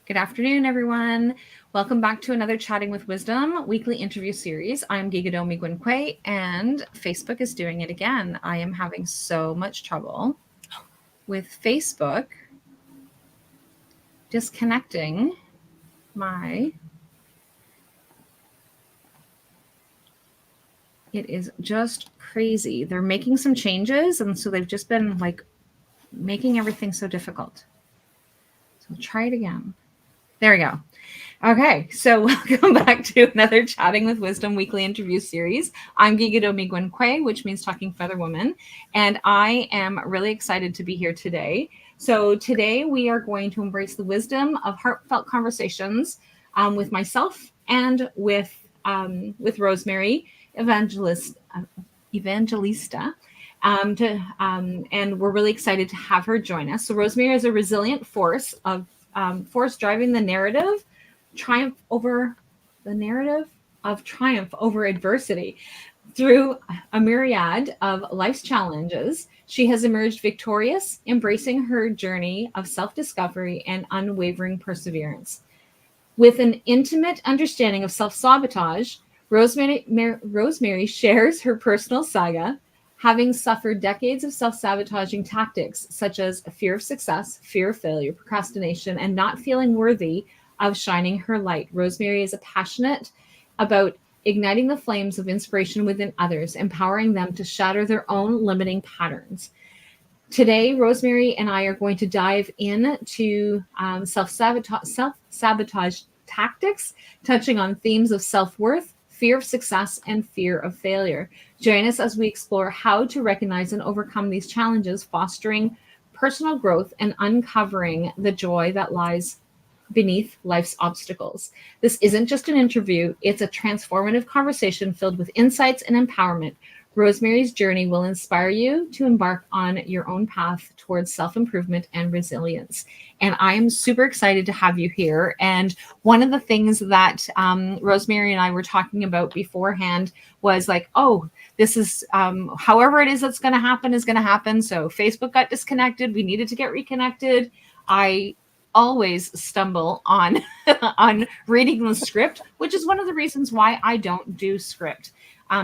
Good afternoon, everyone. Welcome back to another Chatting with Wisdom weekly interview series. I'm Geegado Megwan Kwe, and Facebook is doing it again. I am having so much trouble with Facebook disconnecting my... It is just crazy. They're making some changes, and so they've just been like making everything so difficult. So I'll try it again. There we go. Okay, so welcome back to another Chatting with Wisdom weekly interview series. I'm Geegado Megwan Kwe, which means Talking Feather Woman, and I am really excited to be here today. So today we are going to embrace the wisdom of heartfelt conversations with myself and with Rosemary Evangelista. And we're really excited to have her join us. So Rosemary is a resilient force driving the narrative of triumph over adversity. Through a myriad of life's challenges, she has emerged victorious, embracing her journey of self-discovery and unwavering perseverance. With an intimate understanding of self-sabotage, Rosemary shares her personal saga, having suffered decades of self-sabotaging tactics such as fear of success, fear of failure, procrastination, and not feeling worthy of shining her light. Rosemary is passionate about igniting the flames of inspiration within others, empowering them to shatter their own limiting patterns. Today, Rosemary and I are going to dive into self-sabotage tactics, touching on themes of self-worth, fear of success, and fear of failure. Join us as we explore how to recognize and overcome these challenges, fostering personal growth and uncovering the joy that lies beneath life's obstacles. This isn't just an interview, it's a transformative conversation filled with insights and empowerment. Rosemary's journey will inspire you to embark on your own path towards self-improvement and resilience. And I am super excited to have you here. And one of the things that Rosemary and I were talking about beforehand was like, oh, this is however it is that's going to happen is going to happen. So Facebook got disconnected. We needed to get reconnected. I always stumble on on reading the script, which is one of the reasons why I don't do script.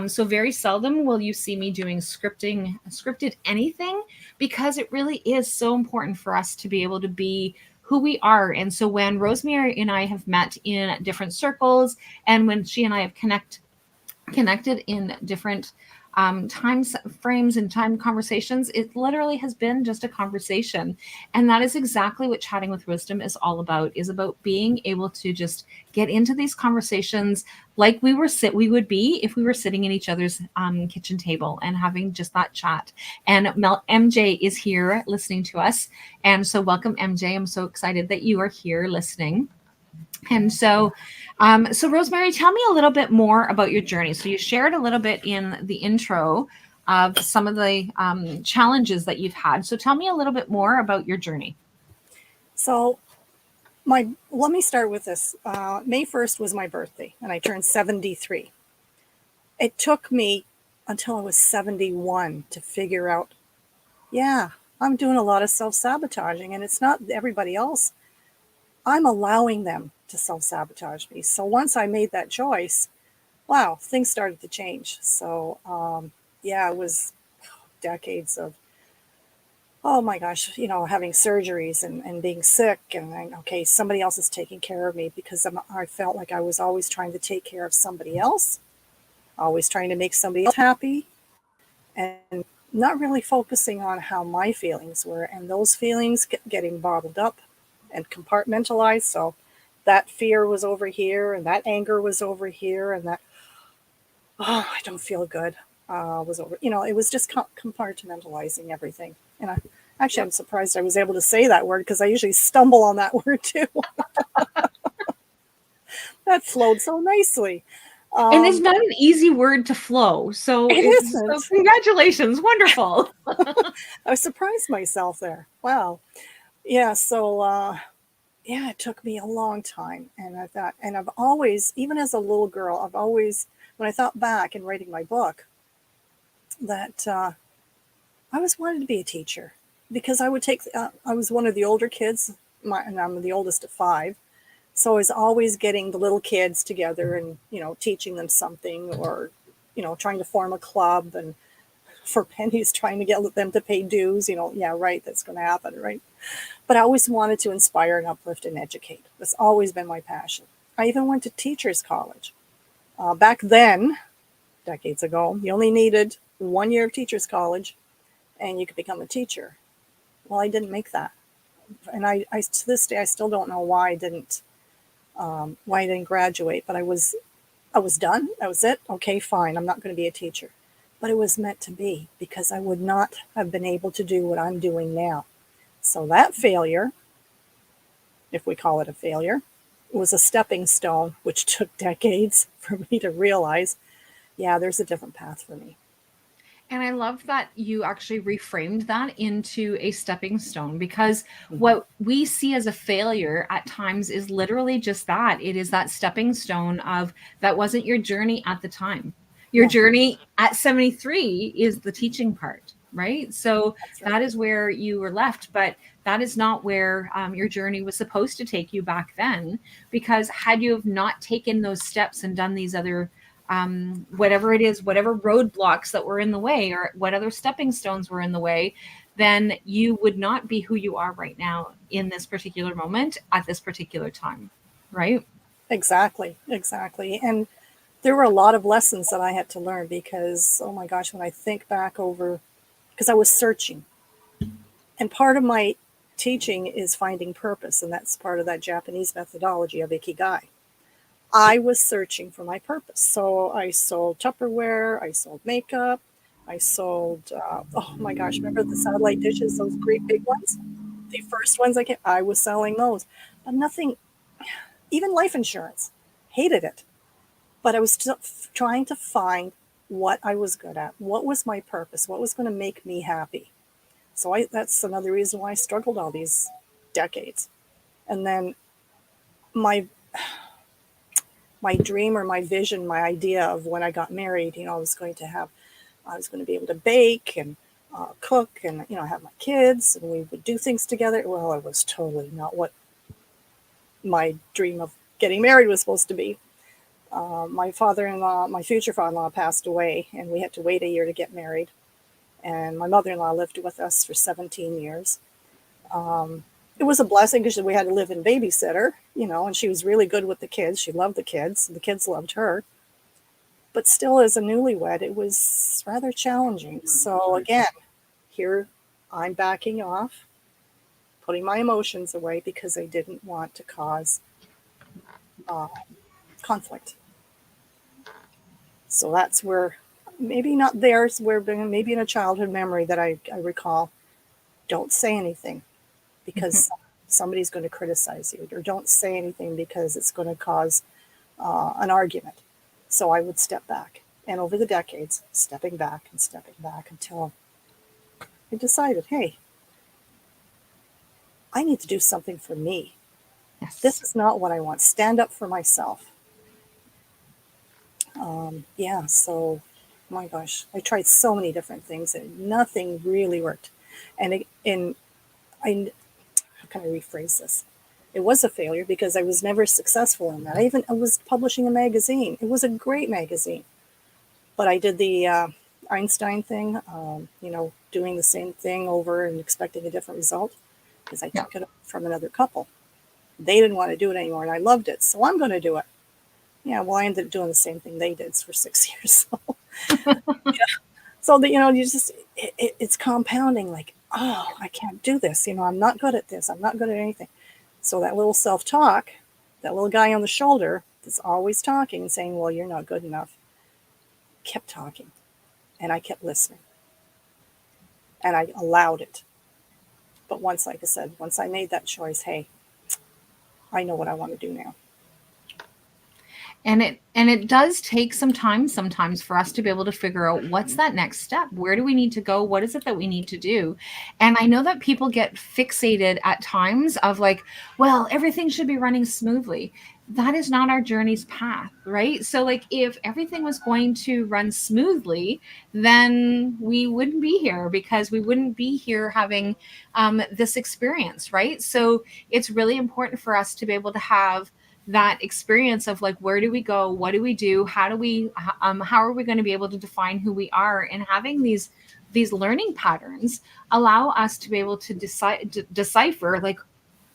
So very seldom will you see me doing scripted anything, because it really is so important for us to be able to be who we are. And so when Rosemary and I have met in different circles, and when she and I have connected in different time frames and time conversations, it literally has been just a conversation. And that is exactly what Chatting with Wisdom is all about, is about being able to just get into these conversations like we would be if we were sitting at each other's kitchen table and having just that chat. And MJ is here listening to us. And so welcome, MJ. I'm so excited that you are here listening. And so, Rosemary, tell me a little bit more about your journey. So you shared a little bit in the intro of some of the challenges that you've had. So tell me a little bit more about your journey. So let me start with this. May 1st was my birthday, and I turned 73. It took me until I was 71 to figure out, yeah, I'm doing a lot of self-sabotaging, and it's not everybody else. I'm allowing them to self-sabotage me. So once I made that choice, wow, things started to change. So it was decades of, oh my gosh, having surgeries and being sick, and okay, somebody else is taking care of me, because I felt like I was always trying to take care of somebody else, always trying to make somebody else happy, and not really focusing on how my feelings were, and those feelings getting bottled up and compartmentalized. So that fear was over here, and that anger was over here, and that, oh, I don't feel good, was over. It was just compartmentalizing everything. And I'm surprised I was able to say that word, because I usually stumble on that word too. That flowed so nicely. And it's not an easy word to flow. So it isn't. So congratulations. Wonderful. I surprised myself there. Wow. Yeah. So, it took me a long time. And I thought, and I've always, even as a little girl, when I thought back in writing my book, that I always wanted to be a teacher, because I was one of the older kids, and I'm the oldest of 5. So I was always getting the little kids together and, teaching them something, or, trying to form a club, and for pennies trying to get them to pay dues, yeah, right, that's going to happen, right? But I always wanted to inspire and uplift and educate. That's always been my passion. I even went to teachers college. Back then, decades ago, you only needed 1 year of teachers college and you could become a teacher. Well, I didn't make that. And I to this day, I still don't know why I didn't graduate, but I was done. That was it. Okay, fine. I'm not going to be a teacher. But it was meant to be, because I would not have been able to do what I'm doing now. So that failure, if we call it a failure, was a stepping stone, which took decades for me to realize, yeah, there's a different path for me. And I love that you actually reframed that into a stepping stone, because Mhm. what we see as a failure at times is literally just that. It is that stepping stone of that wasn't your journey at the time. Your Yeah, journey at 73 is the teaching part, right? So that's right. that is where you were left, but that is not where your journey was supposed to take you back then. Because had you have not taken those steps and done these other whatever it is, whatever roadblocks that were in the way, or what other stepping stones were in the way, then you would not be who you are right now in this particular moment at this particular time. Right. Exactly, exactly. And there were a lot of lessons that I had to learn, because, oh my gosh, when I think back over, because I was searching. And part of my teaching is finding purpose, and that's part of that Japanese methodology of Ikigai. I was searching for my purpose. So I sold Tupperware, I sold makeup, I sold, oh my gosh, remember the satellite dishes, those great big ones? The first ones I was selling those. But nothing, even life insurance, hated it. But I was still trying to find what I was good at, what was my purpose, what was going to make me happy. So that's another reason why I struggled all these decades. And then my my dream, or my vision, my idea of when I got married, I was going to be able to bake and cook, and have my kids, and we would do things together. Well, it was totally not what my dream of getting married was supposed to be. My future father-in-law, passed away, and we had to wait a year to get married. And my mother-in-law lived with us for 17 years. It was a blessing, because we had to live in babysitter, and she was really good with the kids. She loved the kids, and the kids loved her. But still, as a newlywed, it was rather challenging. So again, here I'm backing off, putting my emotions away, because I didn't want to cause uh, conflict. So that's where, maybe not theirs, where maybe in a childhood memory that I recall, don't say anything because somebody's going to criticize you, or don't say anything because it's going to cause an argument. So I would step back. And over the decades, stepping back and stepping back, until I decided, hey, I need to do something for me. This Yes. is not what I want. Stand up for myself. Yeah, so my gosh, I tried so many different things and nothing really worked. And how can I rephrase this? It was a failure because I was never successful in that. I was publishing a magazine. It was a great magazine, but I did the Einstein thing, doing the same thing over and expecting a different result, because I Yeah. took it from another couple. They didn't want to do it anymore, and I loved it, so I'm going to do it. Yeah, well, I ended up doing the same thing they did for 6 years. So that, it's compounding. Like, oh, I can't do this. I'm not good at this. I'm not good at anything. So that little self-talk, that little guy on the shoulder that's always talking and saying, well, you're not good enough, kept talking. And I kept listening. And I allowed it. But once, like I said, once I made that choice, hey, I know what I want to do now. And it does take some time sometimes for us to be able to figure out what's that next step. Where do we need to go? What is it that we need to do? And I know that people get fixated at times of like, well, everything should be running smoothly. That is not our journey's path, right? So like if everything was going to run smoothly, then we wouldn't be here, because we wouldn't be here having this experience, right? So it's really important for us to be able to have that experience of like, where do we go? What do we do? How are we going to be able to define who we are? And having these learning patterns allow us to be able to decipher like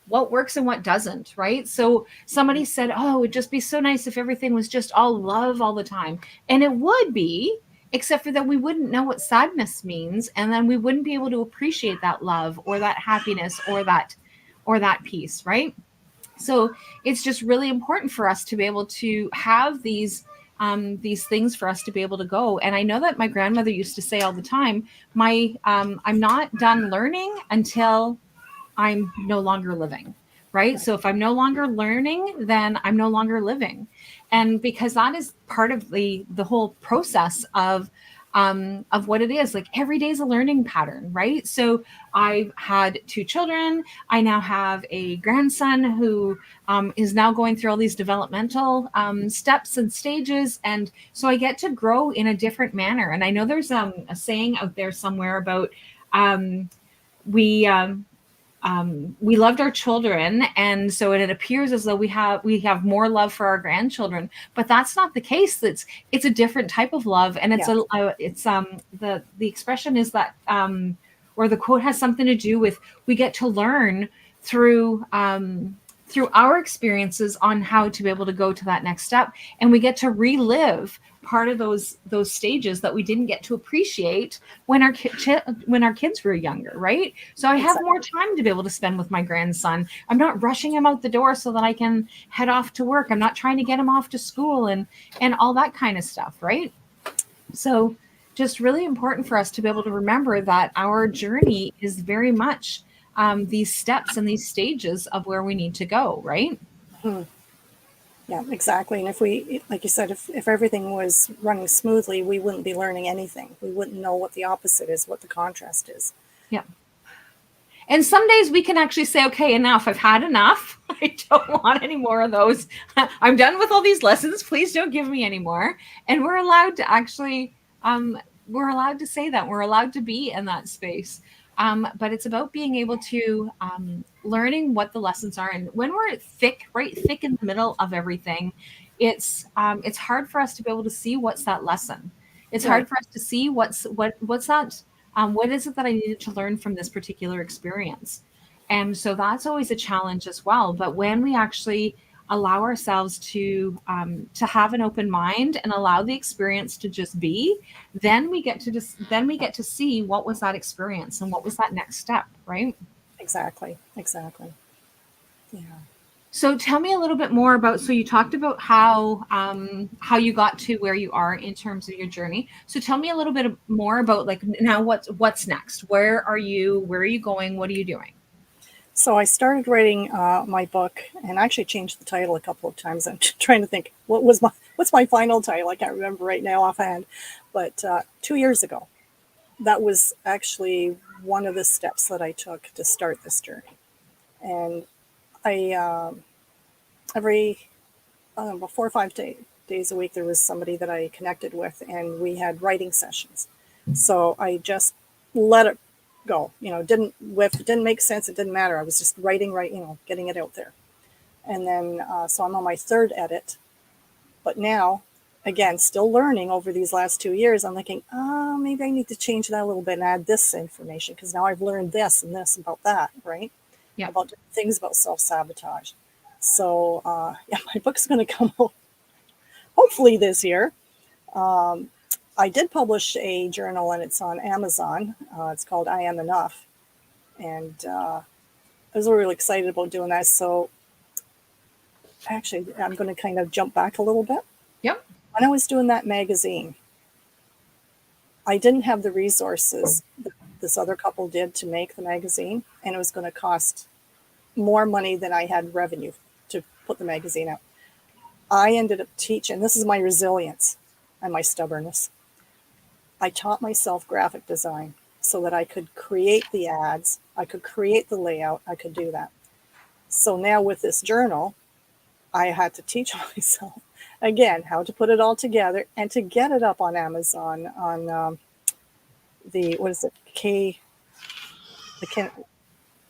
what works and what doesn't, right? So somebody said, oh, it would just be so nice if everything was just all love all the time. And it would be, except for that we wouldn't know what sadness means. And then we wouldn't be able to appreciate that love or that happiness or that peace, right? So it's just really important for us to be able to have these things for us to be able to go. And I know that my grandmother used to say all the time, I'm not done learning until I'm no longer living, right? So if I'm no longer learning, then I'm no longer living. And because that is part of the whole process of what it is. Like every day is a learning pattern, right? So I've had two children. I now have a grandson who is now going through all these developmental steps and stages. And so I get to grow in a different manner. And I know there's a saying out there somewhere about we we loved our children, and so it appears as though we have more love for our grandchildren, but that's not the case. It's a different type of love, and it's the expression is that or the quote has something to do with we get to learn through our experiences on how to be able to go to that next step, and we get to relive part of those stages that we didn't get to appreciate when our kids were younger, right? So I have more time to be able to spend with my grandson. I'm not rushing him out the door so that I can head off to work. I'm not trying to get him off to school and all that kind of stuff, right? So just really important for us to be able to remember that our journey is very much these steps and these stages of where we need to go, right? Hmm. Yeah, exactly. And if we, like you said, if everything was running smoothly, we wouldn't be learning anything. We wouldn't know what the opposite is, what the contrast is. Yeah. And some days we can actually say, okay, enough. I've had enough. I don't want any more of those. I'm done with all these lessons. Please don't give me any more. And we're allowed to actually, we're allowed to say that. We're allowed to be in that space. But it's about being able to learning what the lessons are. And when we're right thick in the middle of everything, it's hard for us to be able to see what's that lesson. It's Right. hard for us to see what's that. What is it that I needed to learn from this particular experience? And so that's always a challenge as well. But when we actually allow ourselves to have an open mind and allow the experience to just be, then we get to see what was that experience and what was that next step, right? Exactly. Exactly. Yeah. So tell me a little bit more about, so you talked about how you got to where you are in terms of your journey. So tell me a little bit more about like now what's next? Where are you going? What are you doing? So I started writing my book, and I actually changed the title a couple of times. I'm trying to think what's my final title. I can't remember right now offhand, but 2 years ago, that was actually one of the steps that I took to start this journey. And I every about 4 or 5 days a week there was somebody that I connected with, and we had writing sessions. So I just let it go. Didn't make sense. It didn't matter. I was just writing, getting it out there. And then so I'm on my third edit, but now again still learning over these last 2 years. I'm thinking, maybe I need to change that a little bit and add this information, because now I've learned this and this about that, right? Yeah. About different things about self-sabotage. So yeah, my book's going to come out hopefully this year. I did publish a journal, and it's on Amazon. It's called I Am Enough. And I was really excited about doing that. So actually, I'm going to kind of jump back a little bit. Yep. When I was doing that magazine, I didn't have the resources that this other couple did to make the magazine, and it was going to cost more money than I had revenue to put the magazine out. I ended up teaching, this is my resilience and my stubbornness. I taught myself graphic design so that I could create the ads, I could create the layout, I could do that. So now with this journal, I had to teach myself again how to put it all together and to get it up on Amazon on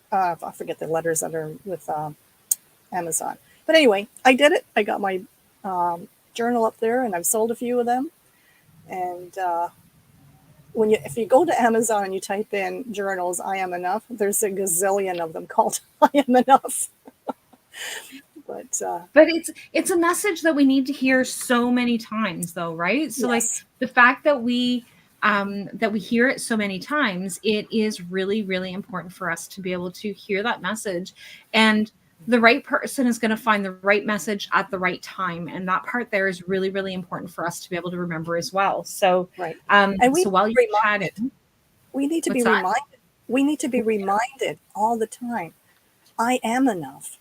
I forget the letters that are with Amazon. But anyway, I did it. I got my journal up there, and I've sold a few of them. And if you go to Amazon and you type in journals, I am enough, there's a gazillion of them called I am enough. But it's a message that we need to hear so many times, though, right? So like yes. the fact that we hear it so many times, it is really, really important for us to be able to hear that message. And the right person is going to find the right message at the right time. And that part there is really, really important for us to be able to remember as well. So, Right. And so while you're chatting, we need to be what's that? reminded. We need to be reminded all the time. I am enough.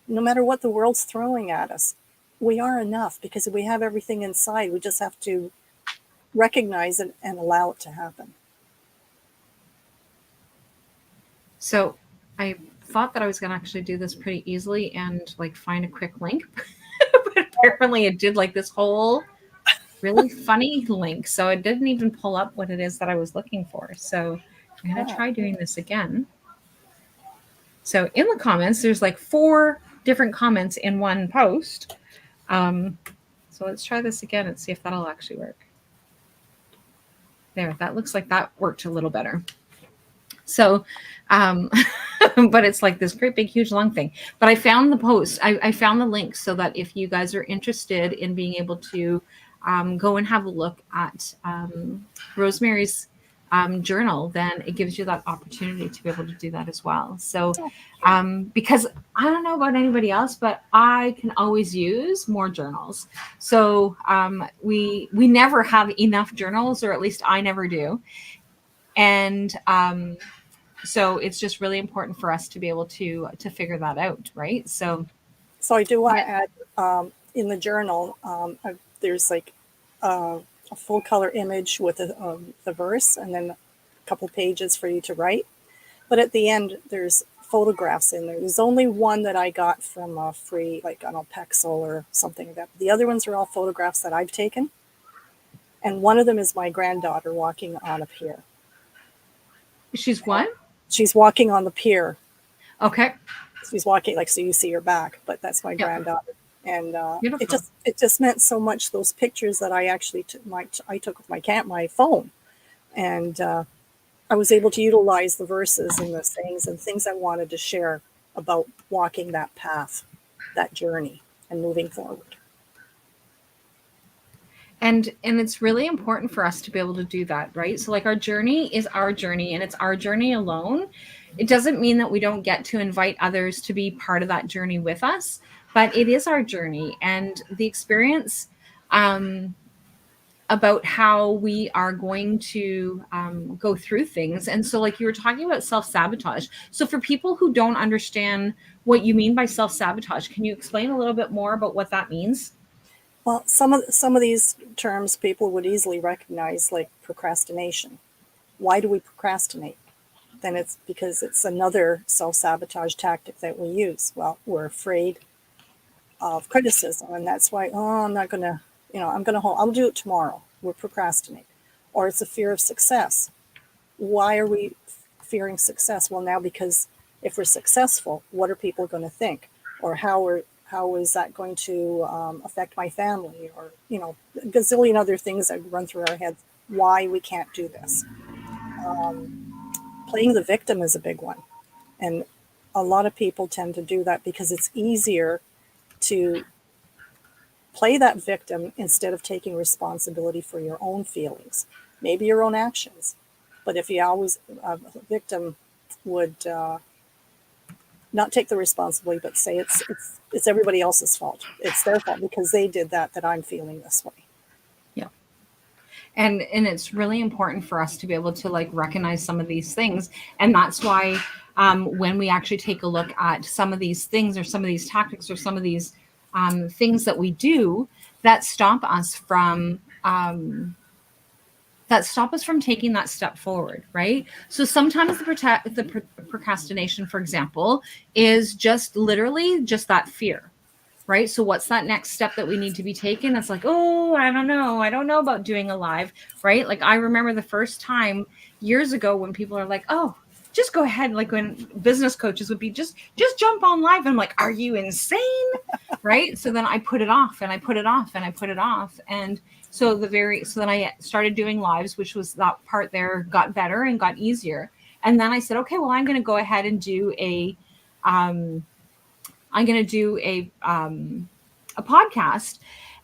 No matter what the world's throwing at us, we are enough because we have everything inside. We just have to recognize it and allow it to happen. So I thought that I was going to actually do this pretty easily and like find a quick link, but apparently it did like this whole really funny link. So it didn't even pull up what it is that I was looking for. So I'm going to try doing this again. So in the comments, there's like 4 different comments in one post. So let's try this again and see if that'll actually work. There, that looks like that worked a little better. So, but it's like this great big huge long thing. But I found the post, I found the link so that if you guys are interested in being able to go and have a look at Rosemary's journal, then it gives you that opportunity to be able to do that as well. So because I don't know about anybody else, but I can always use more journals. So we never have enough journals, or at least I never do. And so it's just really important for us to be able to figure that out, right? So I do want to add in the journal, there's like a full color image with the verse, and then a couple pages for you to write. But at the end, there's photographs in there. There's only one that I got from a free, like on a Pexel or something like that. The other ones are all photographs that I've taken. And one of them is my granddaughter walking on a pier. She's what? She's walking on the pier. Okay. She's walking, like, so you see her back, but that's my granddaughter. And Beautiful. it just meant so much, those pictures that I actually I took with my phone. And I was able to utilize the verses and the sayings and things I wanted to share about walking that path, that journey, and moving forward. And it's really important for us to be able to do that, right? So like our journey is our journey, and it's our journey alone. It doesn't mean that we don't get to invite others to be part of that journey with us, but it is our journey, and the experience about how we are going to go through things. And so like you were talking about self-sabotage. So for people who don't understand what you mean by self-sabotage, can you explain a little bit more about what that means? Well, some of these terms people would easily recognize, like procrastination. Why do we procrastinate? Then it's because it's another self-sabotage tactic that we use. Well, we're afraid of criticism, and that's why, I'm not going to, I'll do it tomorrow. We're procrastinating. Or it's a fear of success. Why are we fearing success? Well, now because if we're successful, what are people going to think? Or how is that going to affect my family? Or, a gazillion other things that run through our heads, why we can't do this. Playing the victim is a big one. And a lot of people tend to do that because it's easier to play that victim instead of taking responsibility for your own feelings, maybe your own actions. But if you always, a victim would not take the responsibility, but say it's everybody else's fault. It's their fault because they did that I'm feeling this way. Yeah. And it's really important for us to be able to like recognize some of these things. And that's why when we actually take a look at some of these things or some of these tactics or some of these things that we do that stop us from taking that step forward, right? So sometimes the procrastination, for example, is just literally just that fear, right? So what's that next step that we need to be taken? It's like, oh, I don't know about doing a live, right? Like I remember the first time years ago when people are like, oh, just go ahead. Like when business coaches would be just jump on live. And I'm like, are you insane? Right. So then I put it off and I put it off and I put it off. And so then I started doing lives, which was that part there got better and got easier. And then I said, okay, well, I'm going to go ahead and do a podcast.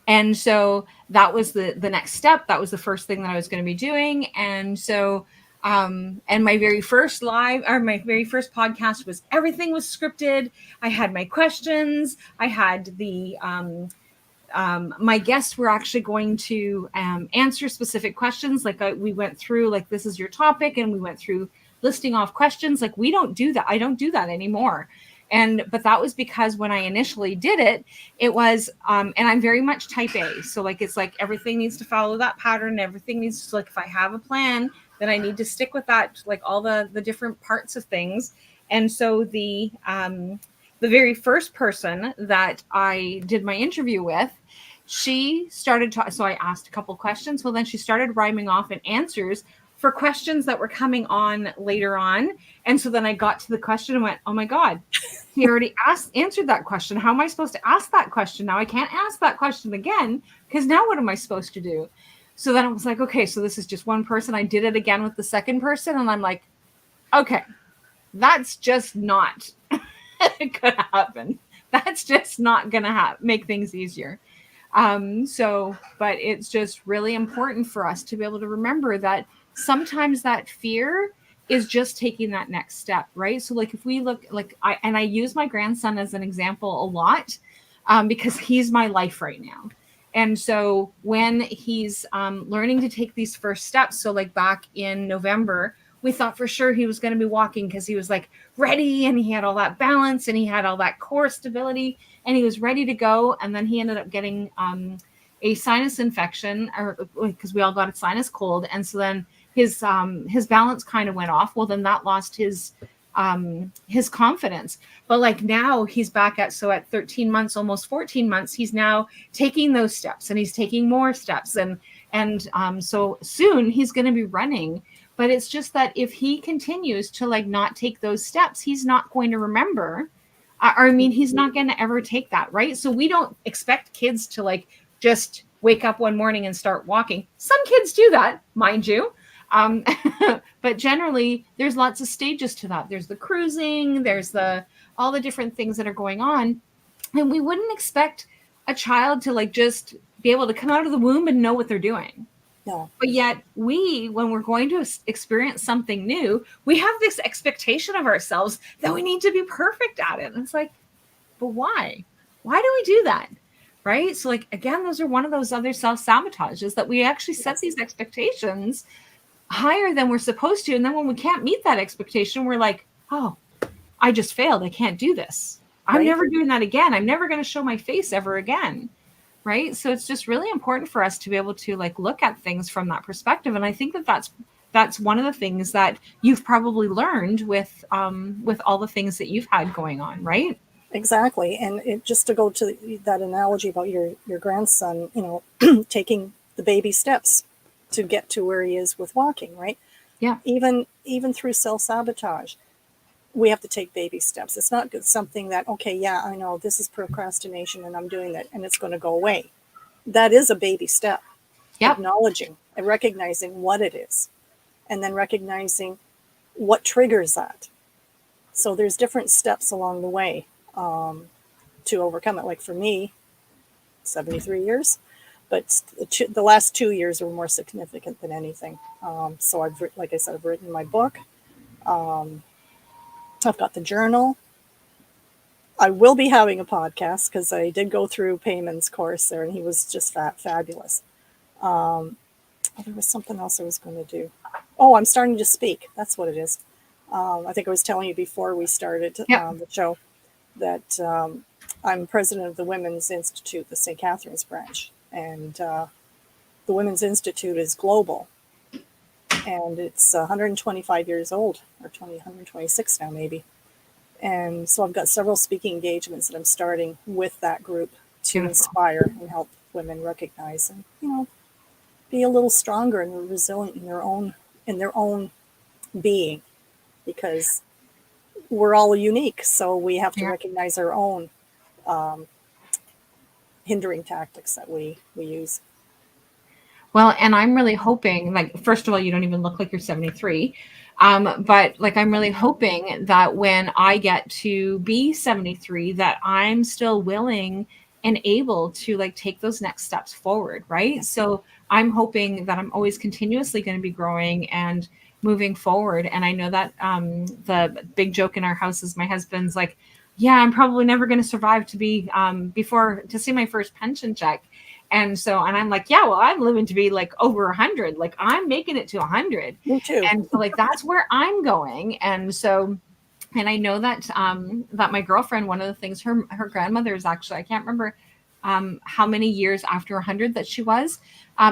And so that was the next step. That was the first thing that I was going to be doing. And so, and my very first podcast was, everything was scripted. I had my questions. I had my guests were actually going to answer specific questions. Like we went through, like, this is your topic. And we went through listing off questions. Like, we don't do that. I don't do that anymore. But that was because when I initially did it, it was, and I'm very much type A. So like, it's like everything needs to follow that pattern. Everything needs to, like, if I have a plan, then I need to stick with that, like all the different parts of things. And so the very first person that I did my interview with, she started so I asked a couple questions. Well, then she started rhyming off in answers for questions that were coming on later on. And so then I got to the question and went, oh my God, he already answered that question. How am I supposed to ask that question? Now I can't ask that question again, because now what am I supposed to do? So then I was like, okay, so this is just one person. I did it again with the second person. And I'm like, okay, that's just not going to happen. That's just not going to make things easier. But it's just really important for us to be able to remember that sometimes that fear is just taking that next step, right? So like if we look, like I use my grandson as an example a lot, because he's my life right now. And so when he's learning to take these first steps, so like back in November, we thought for sure he was going to be walking because he was like ready and he had all that balance and he had all that core stability and he was ready to go. And then he ended up getting a sinus infection, because we all got a sinus cold. And so then his balance kind of went off. Well, then that lost his confidence. But like now he's back at 13 months, almost 14 months, he's now taking those steps and he's taking more steps. And so soon he's going to be running. But it's just that if he continues to like not take those steps, he's not going to remember. He's not going to ever take that, right? So we don't expect kids to like just wake up one morning and start walking. Some kids do that, mind you. But generally, there's lots of stages to that. There's the cruising, there's all the different things that are going on. And we wouldn't expect a child to like just be able to come out of the womb and know what they're doing. No. But yet when we're going to experience something new, we have this expectation of ourselves that we need to be perfect at it. And it's like, but why? Why do we do that? Right? So like, again, those are one of those other self-sabotages that we actually set these expectations higher than we're supposed to. And then when we can't meet that expectation, we're like, oh, I just failed. I can't do this. I'm never doing that again. I'm never going to show my face ever again. Right. So it's just really important for us to be able to like look at things from that perspective. And I think that's one of the things that you've probably learned with all the things that you've had going on. Right. Exactly. And just to go to that analogy about your grandson, taking the baby steps to get to where he is with walking. Right. Yeah. Even through self-sabotage, we have to take baby steps. It's not something that, okay, yeah, I know this is procrastination and I'm doing that and it's going to go away. That is a baby step. Yep. Acknowledging and recognizing what it is and then recognizing what triggers that. So there's different steps along the way to overcome it. Like for me, 73 years, but the last 2 years were more significant than anything. So I've written my book. I've got the journal. I will be having a podcast because I did go through Payman's course there and he was just fabulous. There was something else I was going to do. Oh, I'm starting to speak. That's what it is. I think I was telling you before we started the show that I'm president of the Women's Institute, the St. Catharines branch. And the Women's Institute is global. And it's 125 years old, or 126 now maybe. And so I've got several speaking engagements that I'm starting with that group to inspire and help women recognize and, be a little stronger and resilient in their own being. because we're all unique. So we have to Yeah. recognize our own hindering tactics that we use. Well, and I'm really hoping, like, first of all, you don't even look like you're 73. But like, I'm really hoping that when I get to be 73, that I'm still willing and able to like take those next steps forward. Right. So I'm hoping that I'm always continuously going to be growing and moving forward. And I know that the big joke in our house is my husband's like, yeah, I'm probably never going to survive to be before to see my first pension check. And so, and I'm like, yeah, well, I'm living to be like over 100. Like I'm making it to 100. Me too. And so like, that's where I'm going. And so, and I know that, that my girlfriend, one of the things her grandmother is actually, I can't remember how many years after 100 that she was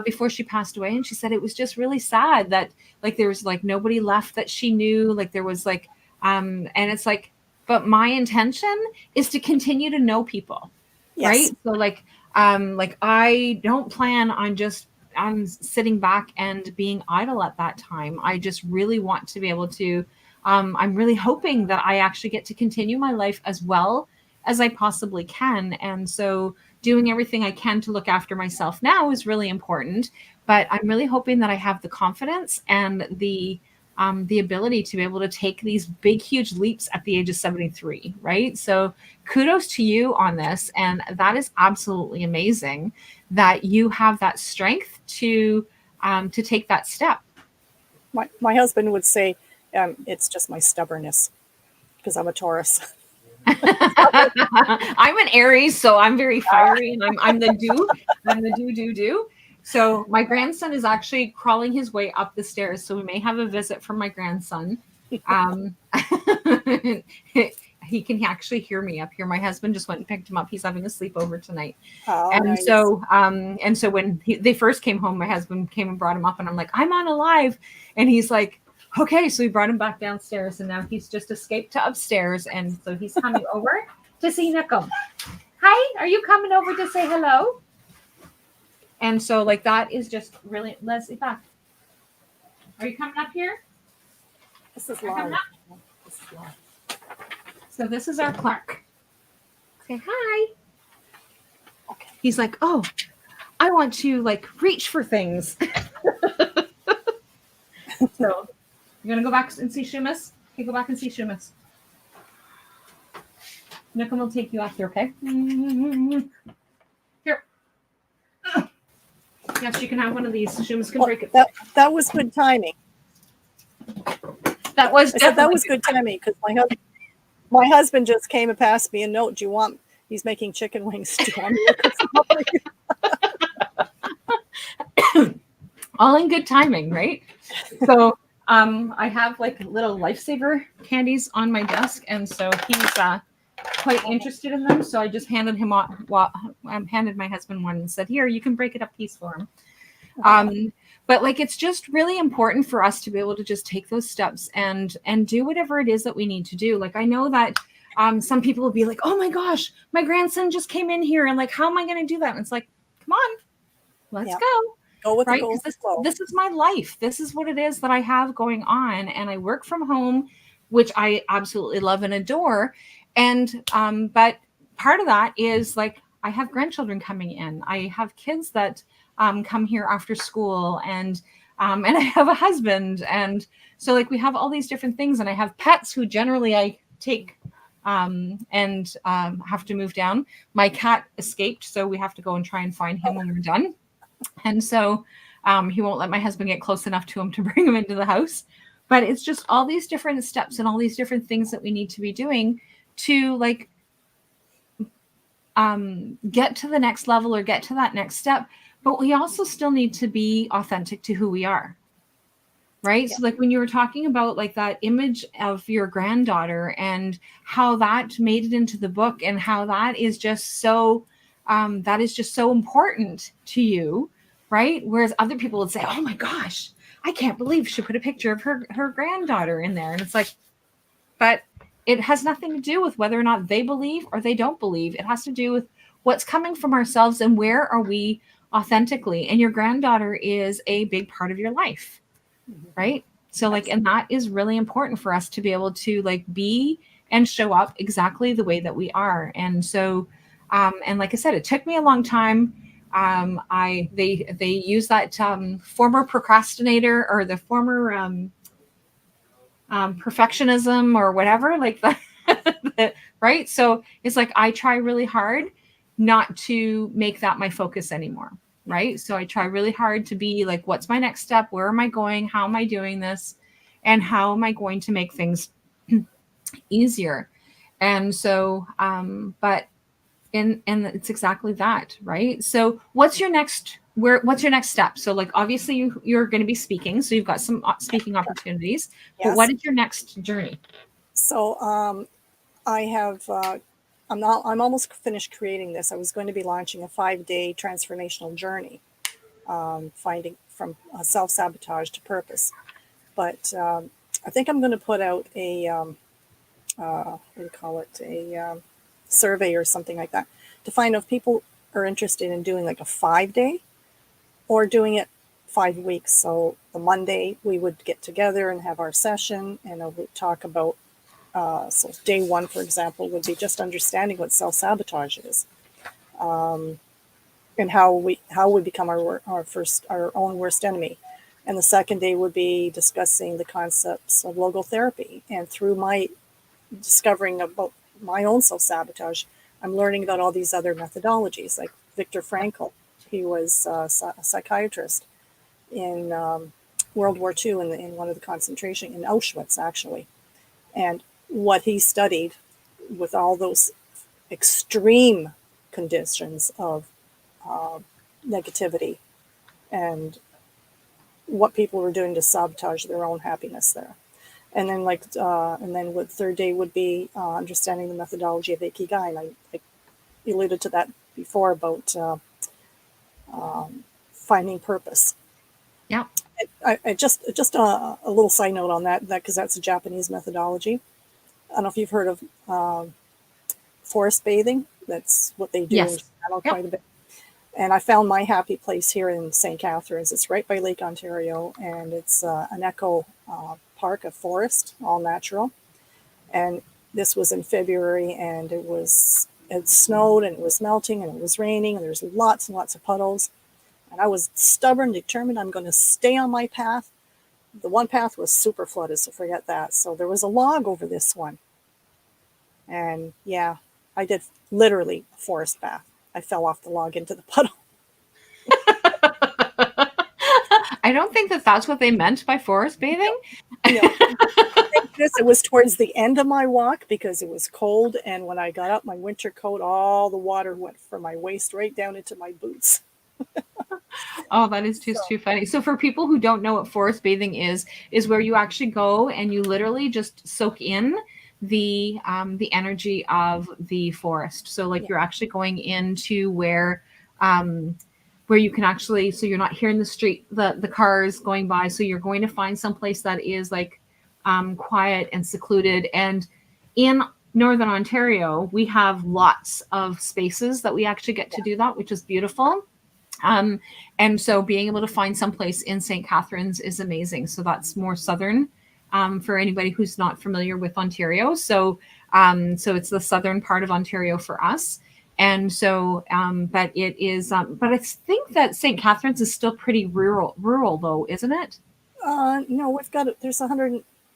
before she passed away. And she said it was just really sad that like, there was like nobody left that she knew, like there was like, and it's like, but my intention is to continue to know people. Yes. Right. So like I don't plan on just sitting back and being idle at that time. I just really want to be able to, I'm really hoping that I actually get to continue my life as well as I possibly can. And so doing everything I can to look after myself now is really important, but I'm really hoping that I have the confidence and the ability to be able to take these big, huge leaps at the age of 73, right? So kudos to you on this. And that is absolutely amazing that you have that strength to take that step. My husband would say, it's just my stubbornness because I'm a Taurus. I'm an Aries, so I'm very fiery and I'm the do. So my grandson is actually crawling his way up the stairs. So we may have a visit from my grandson. He can actually hear me up here. My husband just went and picked him up. He's having a sleepover tonight. Oh, and nice. so when they first came home, my husband came and brought him up and I'm like, I'm on alive. And he's like, okay. So we brought him back downstairs and now he's just escaped to upstairs. And so he's coming over to see Nicole. Hi, are you coming over to say hello? And so like, that is just really, Leslie, back. Are you coming up here? This is live. So this is our Clark. Say hi. Okay. He's like, oh, I want to like reach for things. So you're gonna go back and see Shumas? Okay, go back and see Shumas. Nicole will take you out there, okay? Here. Yes, you can have one of these. Shumas can break it. That was good timing. That was good timing because my husband just came and passed me a note. Do you want? He's making chicken wings. Do you want me to cook some? All in good timing, right? So I have like little lifesaver candies on my desk, and so he's quite interested in them. So I just handed him handed my husband one and said, "Here, you can break it up piece for him." But like, it's just really important for us to be able to just take those steps and do whatever it is that we need to do. Like, I know that some people will be like, oh my gosh, my grandson just came in here and like, how am I going to do that? And it's like, come on, let's go. Go with right? the This is my life. This is what it is that I have going on. And I work from home, which I absolutely love and adore. And, but part of that is like, I have grandchildren coming in. I have kids that come here after school and I have a husband. And so like, we have all these different things and I have pets who generally I take and have to move down. My cat escaped. So we have to go and try and find him when we're done. And so he won't let my husband get close enough to him to bring him into the house. But it's just all these different steps and all these different things that we need to be doing to like get to the next level or get to that next step. But we also still need to be authentic to who we are. Right. Yeah. So like when you were talking about like that image of your granddaughter and how that made it into the book and how that is just so important to you. Right. Whereas other people would say, oh my gosh, I can't believe she put a picture of her granddaughter in there. And it's like, but it has nothing to do with whether or not they believe or they don't believe. It has to do with what's coming from ourselves and where are we authentically. And your granddaughter is a big part of your life. Right. So like, and that is really important for us to be able to like be and show up exactly the way that we are. And so, and like I said, it took me a long time. They use that former procrastinator or the former perfectionism or whatever, like that, right? So it's like I try really hard not to make that my focus anymore, right? So I try really hard to be like, what's my next step? Where am I going? How am I doing this? And how am I going to make things easier? And so, but and it's exactly that, right? So what's your next step? So like obviously you're going to be speaking, so you've got some speaking opportunities, but what Yes. is your next journey? So I have. I'm almost finished creating this. I was going to be launching a 5-day transformational journey, finding from self sabotage to purpose. But I think I'm going to put out a what do you call it? A survey or something like that to find out if people are interested in doing like a 5-day or doing it 5 weeks. So the Monday we would get together and have our session, and I would talk about. So day one, for example, would be just understanding what self sabotage is, and how we become our own worst enemy. And the second day would be discussing the concepts of logotherapy. And through my discovering about my own self sabotage, I'm learning about all these other methodologies, like Viktor Frankl. He was a psychiatrist in World War II in one of the concentration in Auschwitz, actually, and what he studied with all those extreme conditions of negativity and what people were doing to sabotage their own happiness there. And then what third day would be understanding the methodology of Ikigai. And I alluded to that before about finding purpose. Yeah. I just a little side note on that because that's a Japanese methodology. I don't know if you've heard of forest bathing. That's what they do in Japan quite a bit. And I found my happy place here in St. Catharines. It's right by Lake Ontario, and it's an eco park, a forest, all natural. And this was in February, and it snowed, and it was melting, and it was raining, and there's lots and lots of puddles. And I was stubborn, determined I'm going to stay on my path. The one path was super flooded, so forget that. So there was a log over this one. And yeah, I did literally a forest bath. I fell off the log into the puddle. I don't think that that's what they meant by forest bathing. No. It was towards the end of my walk because it was cold. And when I got up my winter coat, all the water went from my waist right down into my boots. Oh, that is just too funny. So for people who don't know what forest bathing is where you actually go and you literally just soak in the energy of the forest. So like you're actually going into where you can actually, so you're not hearing the street, the cars going by. So you're going to find someplace that is like quiet and secluded. And in Northern Ontario, we have lots of spaces that we actually get to do that, which is beautiful. And so being able to find someplace in St. Catharines is amazing. So that's more southern for anybody who's not familiar with Ontario. So it's the southern part of Ontario for us. And so, but it is, but I think that St. Catharines is still pretty rural though, isn't it? No,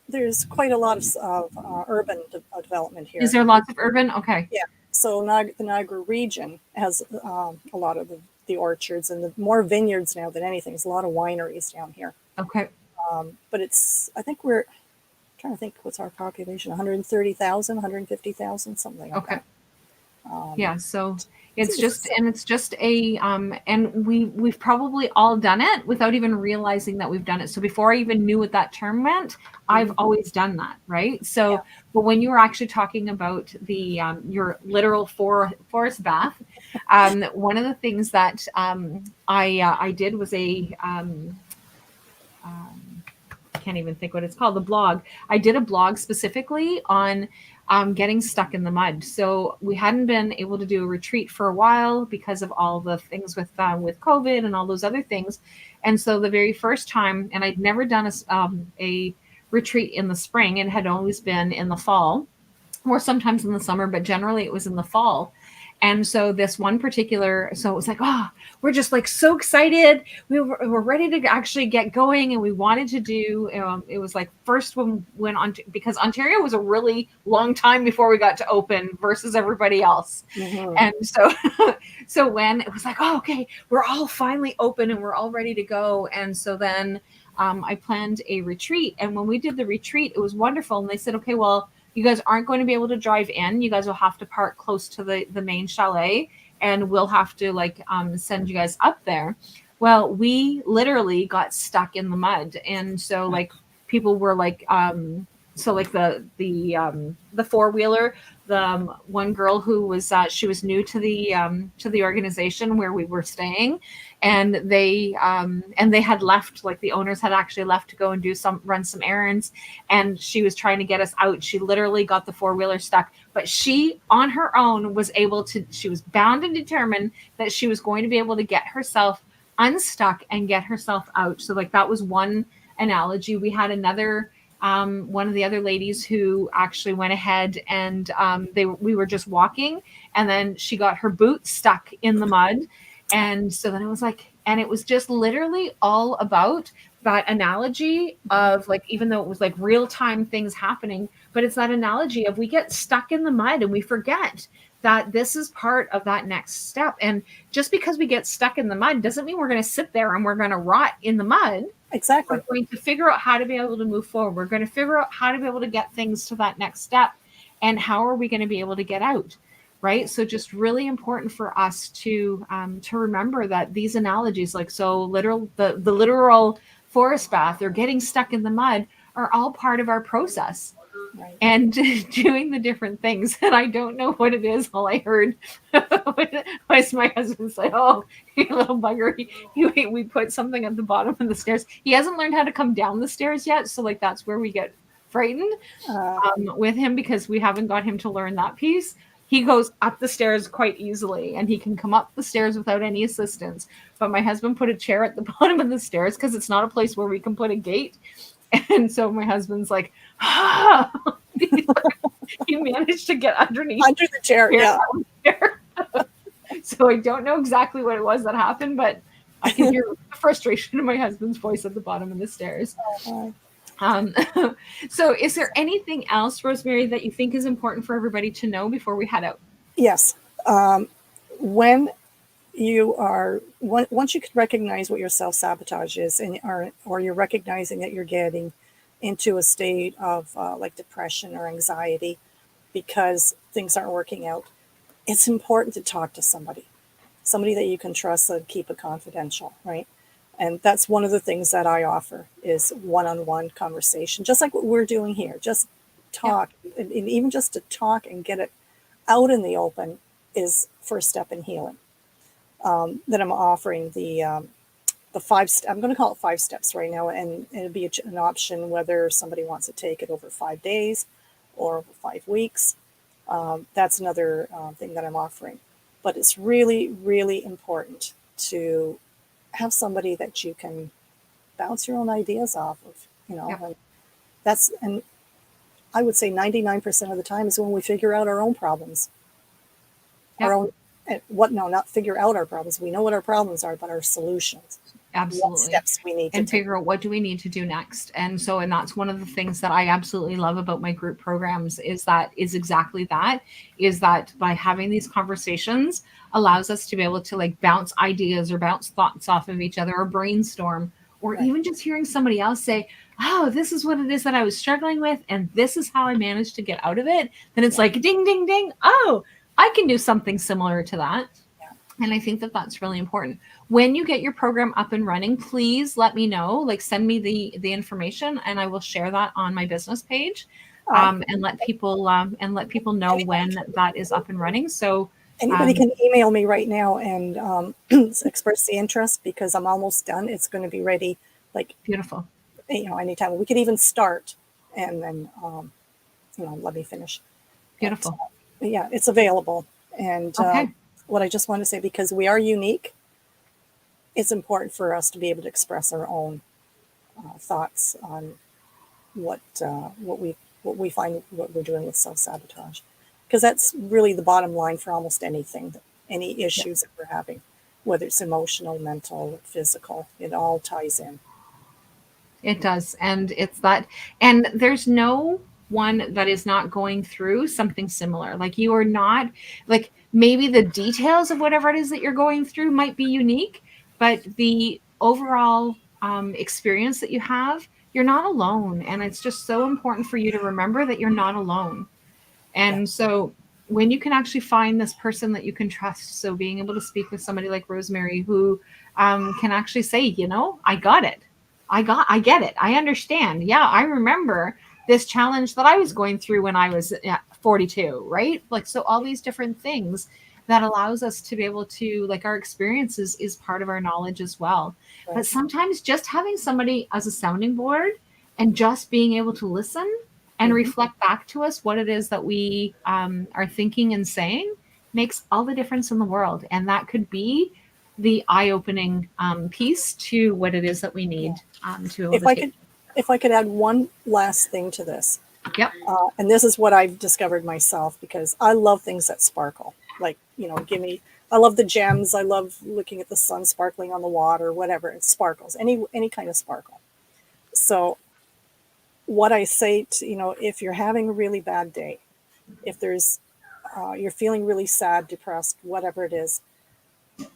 there's quite a lot of urban development here. Is there lots of urban? Okay. Yeah. So the Niagara region has a lot of the orchards and the more vineyards now than anything. There's a lot of wineries down here. Okay. But I think we're trying to think what's our population, 130,000, 150,000, something like that. Yeah. So it's just a, and we've probably all done it without even realizing that we've done it. So before I even knew what that term meant, I've always done that. Right. So, but when you were actually talking about the, your literal forest bath, one of the things that, I did was can't even think what it's called, the blog. I did a blog specifically on getting stuck in the mud. So we hadn't been able to do a retreat for a while because of all the things with COVID and all those other things. And so the very first time, and I'd never done a retreat in the spring, and had always been in the fall or sometimes in the summer, but generally it was in the fall. And so this one particular, so it was like, oh, we're just like so excited. We're ready to actually get going. And we wanted to do, it was like first when on, because Ontario was a really long time before we got to open versus everybody else. Mm-hmm. And so, so when it was like, oh, okay, we're all finally open and we're all ready to go. And so then I planned a retreat. And when we did the retreat, it was wonderful. And they said, okay, well, you guys aren't going to be able to drive in. You guys will have to park close to the main chalet, and we'll have to send you guys up there. Well, we literally got stuck in the mud. And so like people were like, so like the four-wheeler, the one girl who was she was new to the organization where we were staying, and they had left, like the owners had actually left to go and run some errands, and she was trying to get us out. She literally got the four-wheeler stuck, but she on her own was able to, she was bound and determined that she was going to be able to get herself unstuck and get herself out. So like that was one analogy. We had another one of the other ladies who actually went ahead and we were just walking, and then she got her boot stuck in the mud. And so then it was like, and it was just literally all about that analogy of like, even though it was like real time things happening, but it's that analogy of we get stuck in the mud and we forget that this is part of that next step. And just because we get stuck in the mud doesn't mean we're going to sit there and we're going to rot in the mud. Exactly. We're going to figure out how to be able to move forward. We're going to figure out how to be able to get things to that next step. And how are we going to be able to get out? Right. So just really important for us to remember that these analogies, like so literal, the literal forest bath or getting stuck in the mud are all part of our process. Right. And doing the different things. And I don't know what it is. All I heard was my husband say, oh, you little bugger. We put something at the bottom of the stairs. He hasn't learned how to come down the stairs yet. So like that's where we get frightened with him, because we haven't got him to learn that piece. He goes up the stairs quite easily and he can come up the stairs without any assistance. But my husband put a chair at the bottom of the stairs because it's not a place where we can put a gate. And so my husband's like, he managed to get underneath. Under the chair, yeah. So I don't know exactly what it was that happened, but I can hear the frustration in my husband's voice at the bottom of the stairs. So is there anything else, Rosemary, that you think is important for everybody to know before we head out? Yes. When you are, once you can recognize what your self-sabotage is, or you're recognizing that you're getting into a state of like depression or anxiety because things aren't working out, it's important to talk to somebody that you can trust and keep it confidential, right? And that's one of the things that I offer is one-on-one conversation, just like what we're doing here. Just talk, and even just to talk and get it out in the open is first step in healing. That I'm offering the 5 steps. I'm going to call it 5 steps right now, and it'll be an option whether somebody wants to take it over 5 days or over 5 weeks. That's another thing that I'm offering. But it's really, really important to have somebody that you can bounce your own ideas off of, and I would say 99% of the time is when we figure out our own problems. Not figure out our problems. We know what our problems are, but our solutions. Absolutely. What steps we need to and figure out what do we need to do next. And that's one of the things that I absolutely love about my group programs is that by having these conversations allows us to be able to like bounce ideas or bounce thoughts off of each other or brainstorm, or even just hearing somebody else say, oh, this is what it is that I was struggling with, and this is how I managed to get out of it. Then it's like ding, ding, ding. Oh, I can do something similar to that. And I think that that's really important. When you get your program up and running, please let me know, like send me the information, and I will share that on my business page and let people know when that is up and running. So anybody can email me right now and express the interest, because I'm almost done. It's going to be ready. Like beautiful. Anytime. We could even start and then, let me finish. Beautiful. But yeah, it's available. And Okay. what I just want to say, because we are unique, it's important for us to be able to express our own thoughts on what we find what we're doing with self-sabotage, because that's really the bottom line for almost anything, any issues that we're having, whether it's emotional, mental, physical. It all ties in. It does. And it's that, and there's no one that is not going through something similar. Like you are not, like maybe the details of whatever it is that you're going through might be unique, but the overall experience that you have, you're not alone. And it's just so important for you to remember that you're not alone. Yeah. And so when you can actually find this person that you can trust, so being able to speak with somebody like Rosemary who can actually say, you know, I got it. I get it. I understand. Yeah, I remember this challenge that I was going through when I was 42, right? Like, so all these different things that allows us to be able to, like, our experiences is part of our knowledge as well. Right. But sometimes just having somebody as a sounding board and just being able to listen and reflect back to us what it is that we are thinking and saying makes all the difference in the world. And that could be the eye-opening piece to what it is that we need to be able If to I take. could, if I could add one last thing to this, Yep. and this is what I've discovered myself, because I love things that sparkle. Like, I love the gems. I love looking at the sun sparkling on the water, whatever. It sparkles, any kind of sparkle. So what I say to, if you're having a really bad day, if there's, you're feeling really sad, depressed, whatever it is,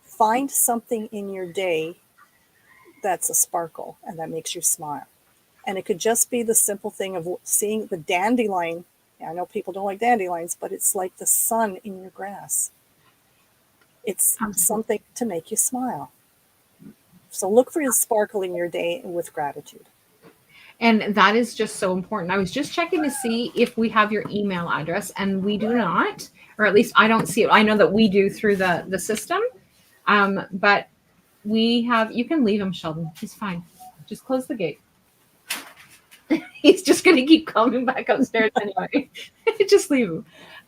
find something in your day that's a sparkle and that makes you smile. And it could just be the simple thing of seeing the dandelion. I know people don't like dandelions, but it's like the sun in your grass. It's something to make you smile. So look for the sparkle in your day with gratitude. And that is just so important. I was just checking to see if we have your email address, and we do not, or at least I don't see it. I know that we do through the system, but we have. You can leave him, Sheldon. He's fine. Just close the gate. He's just going to keep coming back upstairs anyway. Just leave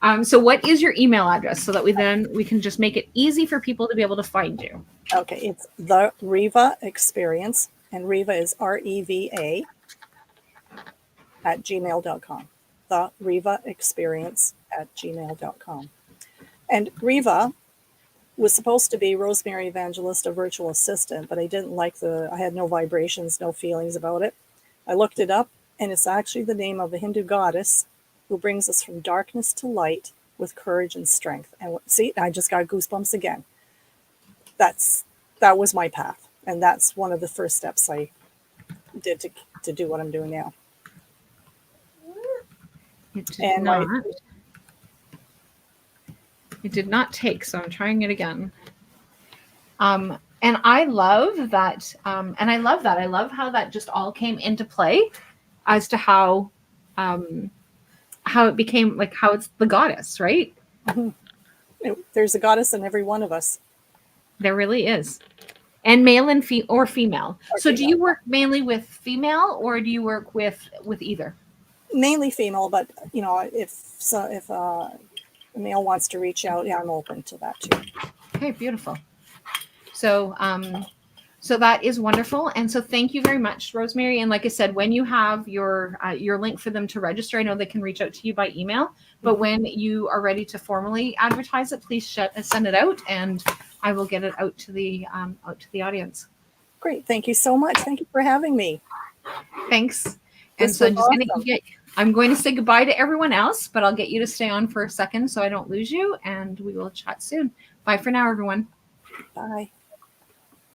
him. So what is your email address so that we can just make it easy for people to be able to find you? Okay, it's the Riva Experience, and Riva is REVA @gmail.com. The Riva Experience @gmail.com. And Riva was supposed to be Rosemary Evangelista virtual assistant, but I didn't like I had no vibrations, no feelings about it. I looked it up, and it's actually the name of a Hindu goddess who brings us from darkness to light with courage and strength. And see, I just got goosebumps again. That was my path, and that's one of the first steps I did to do what I'm doing now. It did not take, so I'm trying it again. And I love that. And I love that. I love how that just all came into play as to how it became, like, how it's the goddess, right? Mm-hmm. There's a goddess in every one of us. There really is. And male and female. Or female. So do you work mainly with female, or do you work with either? Mainly female, but if a male wants to reach out, yeah, I'm open to that too. Okay, beautiful. So so that is wonderful. And so thank you very much, Rosemary. And like I said, when you have your link for them to register, I know they can reach out to you by email, but when you are ready to formally advertise it, please send it out, and I will get it out to the audience. Great. Thank you so much. Thank you for having me. Thanks. And so I'm going to say goodbye to everyone else, but I'll get you to stay on for a second so I don't lose you, and we will chat soon. Bye for now, everyone. Bye.